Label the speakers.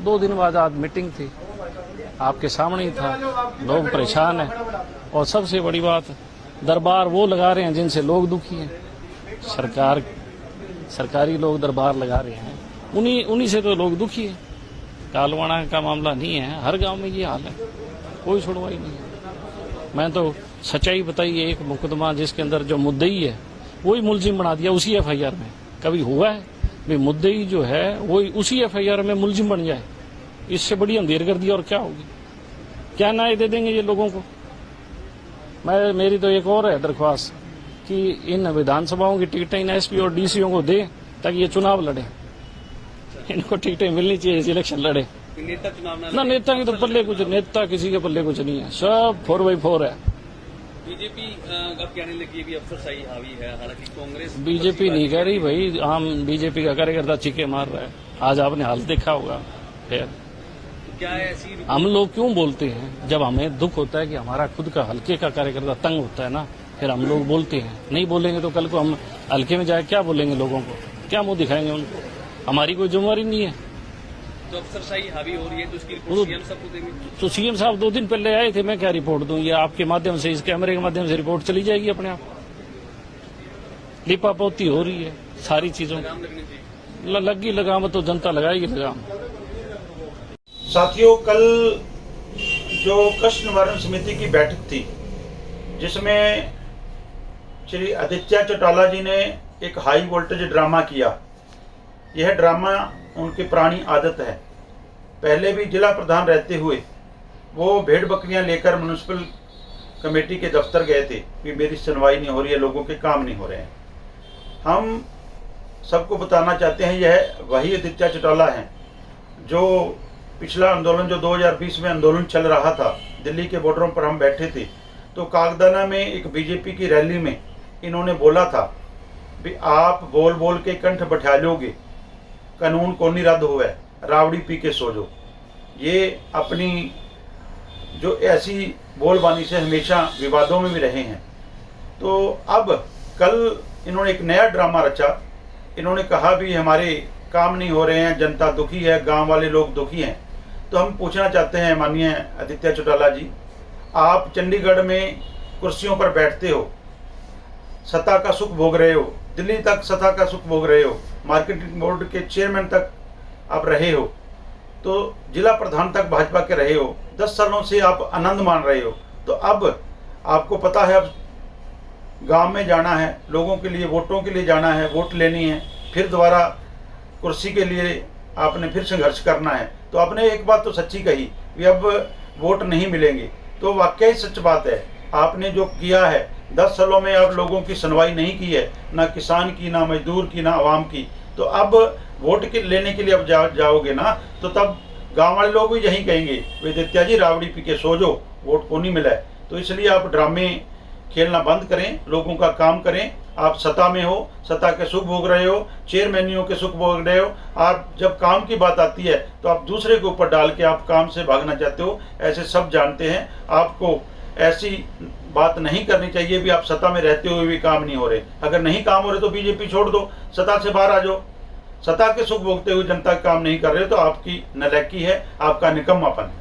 Speaker 1: 2 दिन बाद आज मीटिंग थी, आपके सामने ही था, लोग परेशान हैं। और सबसे बड़ी बात, दरबार वो लगा रहे हैं जिनसे लोग दुखी हैं। सरकारी लोग दरबार लगा रहे हैं, उन्हीं से तो लोग दुखी हैं। कालवाड़ा का मामला नहीं है, हर गांव में ये हाल है, कोई सुनवाई नहीं है। मैं तो सच्चाई बताई, एक मुकदमा जिसके अंदर जो मुद्दई है वही मुलजिम बना दिया उसी एफआईआर में। कभी हुआ है भाई मुद्दई जो है वही उसी एफआईआर में मुलजिम बन जाए? इससे बड़ी अंधेर कर दिया और क्या होगी? क्या न्याय दे देंगे ये लोगों को? मेरी तो एक और है दरख्वास्त कि इन विधानसभाओं की टिकटें इन एसपी और डीसीओ को दे ताकि ये चुनाव लड़े। इनको टिकटें मिलनी चाहिए, इलेक्शन लड़े।
Speaker 2: नेता चुनाव
Speaker 1: ना नेता की तो पल्ले कुछ, नेता किसी के पल्ले कुछ नहीं है, सब 4x4 है।
Speaker 2: बीजेपी अब कहने लगी भी अफसरशाही हावी है, हालांकि कांग्रेस
Speaker 1: बीजेपी नहीं कह रही भाई, आम बीजेपी का कार्यकर्ता चीखे मार रहा है। आज आपने हाल देखा होगा। फिर
Speaker 2: क्या है ऐसी,
Speaker 1: हम लोग क्यों बोलते हैं? जब हमें दुख होता है कि हमारा खुद का हल्के का कार्यकर्ता तंग होता है ना, फिर हम लोग बोलते हैं। नहीं बोलेंगे तो कल को हम हल्के में जाए क्या बोलेंगे लोगों को? क्या मुंह दिखाएंगे उनको? हमारी कोई जिम्मेवारी नहीं है।
Speaker 2: तो अफसरशाही हावी हो रही है तो उसकी रिपोर्ट सीएम साहब को देंगे?
Speaker 1: तो सीएम साहब 2 दिन पहले आए थे, मैं क्या रिपोर्ट दूं? ये आपके माध्यम से, इस कैमरे के माध्यम से रिपोर्ट चली जाएगी अपने आप। लिपापोती हो रही है सारी चीजों
Speaker 2: लगाम लगनी चाहिए।
Speaker 1: लगी लगाम तो जनता लगाएगी लगाम।
Speaker 3: साथियों, कल जो कष्ट निवारण समिति की बैठक थी जिसमें श्री आदित्य चौटाला जी ने एक हाई वोल्टेज ड्रामा किया। यह ड्रामा उनकी पुरानी आदत है। पहले भी जिला प्रधान रहते हुए वो भेड़ बकरियां लेकर म्यूनिसिपल कमेटी के दफ्तर गए थे कि मेरी सुनवाई नहीं हो रही है, लोगों के काम नहीं हो रहे हैं। हम सबको बताना चाहते हैं यह वही आदित्य चौटाला हैं जो पिछला आंदोलन, जो 2020 में आंदोलन चल रहा था, दिल्ली के बॉर्डरों पर हम बैठे थे तो कागदाना में एक बीजेपी की रैली में इन्होंने बोला था भी आप बोल बोल के कंठ बैठा लोगे, कानून को नहीं रद्द हुआ, रावड़ी पी के सो जो। ये अपनी जो ऐसी बोलबानी से हमेशा विवादों में भी रहे हैं। तो अब कल इन्होंने एक नया ड्रामा रचा। इन्होंने कहा भी हमारे काम नहीं हो रहे हैं, जनता दुखी है, गांव वाले लोग दुखी हैं। तो हम पूछना चाहते हैं माननीय आदित्य चौटाला जी, आप चंडीगढ़ में कुर्सियों पर बैठते हो, सत्ता का सुख भोग रहे हो, दिल्ली तक सत्ता का सुख भोग रहे हो, मार्केटिंग बोर्ड के चेयरमैन तक आप रहे हो, तो जिला प्रधान तक भाजपा के रहे हो, 10 सालों से आप आनंद मान रहे हो। तो अब आपको पता है अब गांव में जाना है, लोगों के लिए वोटों के लिए जाना है, वोट लेनी है, फिर दोबारा कुर्सी के लिए आपने फिर संघर्ष करना है। तो आपने एक बात तो सच्ची कही कि अब वोट नहीं मिलेंगे, तो वाकई सच बात है। आपने जो किया है 10 सालों में, आप लोगों की सुनवाई नहीं की है, ना किसान की, ना मजदूर की, ना आवाम की। तो अब वोट लेने के लिए अब जाओगे ना, तो तब गांव वाले लोग भी यही कहेंगे आदित्य जी रावड़ी पी के सो जो, वोट को नहीं मिला है। तो इसलिए आप ड्रामे खेलना बंद करें, लोगों का काम करें। आप सत्ता में हो, सत्ता के सुख भोग रहे हो, चेयरमैनियों के सुख भोग रहे हो। आप जब काम की बात आती है तो आप दूसरे के ऊपर डाल के आप काम से भागना चाहते हो, ऐसे सब जानते हैं। आपको ऐसी बात नहीं करनी चाहिए भी आप सत्ता में रहते हुए भी काम नहीं हो रहे। अगर नहीं काम हो रहे तो बीजेपी छोड़ दो, सत्ता से बाहर आ जाओ। सत्ता के सुख भोगते हुए जनता का काम नहीं कर रहे तो आपकी नालायकी है, आपका निकम्मापन है।